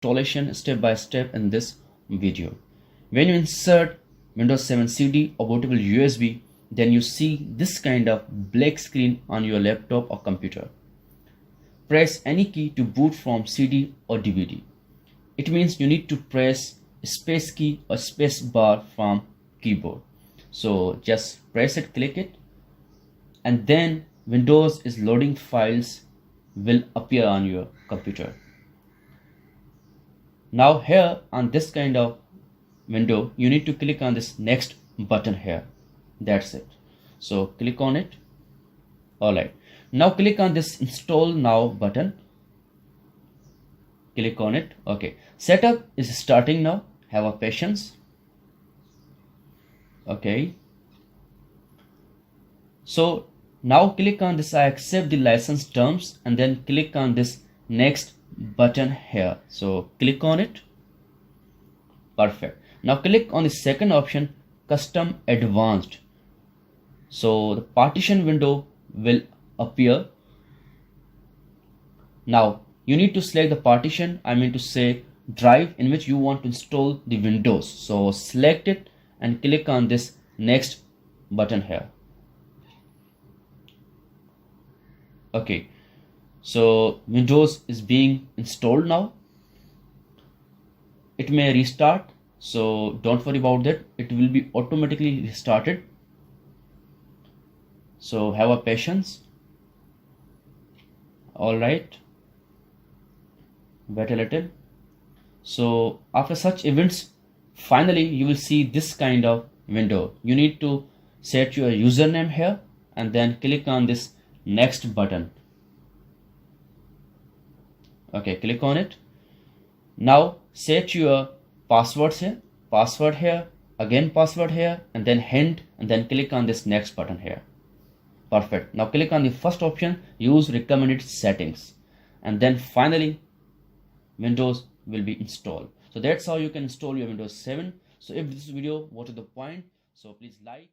installation step by step in this video. When you insert Windows 7 CD or bootable USB, then you see this kind of black screen on your laptop or computer. Press any key to boot from CD or DVD. It means you need to press space key or space bar from keyboard. So just press it, click it, and then Windows is loading files will appear on your computer. Now here on this kind of window, you need to click on this next button here. That's it. So click on it. Alright. Now click on this install now button. Click on it. Okay. Setup is starting now. Have a patience. Okay. So now click on this I accept the license terms and then click on this next button here. So click on it. Perfect. Now click on the second option, custom advanced. So the partition window will appear. Now you need to select the partition, I mean to say drive in which you want to install the Windows. So select it and click on this next button here. Okay, so Windows is being installed now. It may restart, so don't worry about that. It will be automatically restarted. So have a patience. All right, wait a little. So after such events, finally you will see this kind of window. You need to set your username here and then click on this next button. Okay, click on it. Now set your passwords here, password here, again password here, and then hint, and then click on this next button here. Perfect. Now click on the first option, use recommended settings, and then finally Windows will be installed. So that's how you can install your Windows 7. So if this video was to the point, so please like.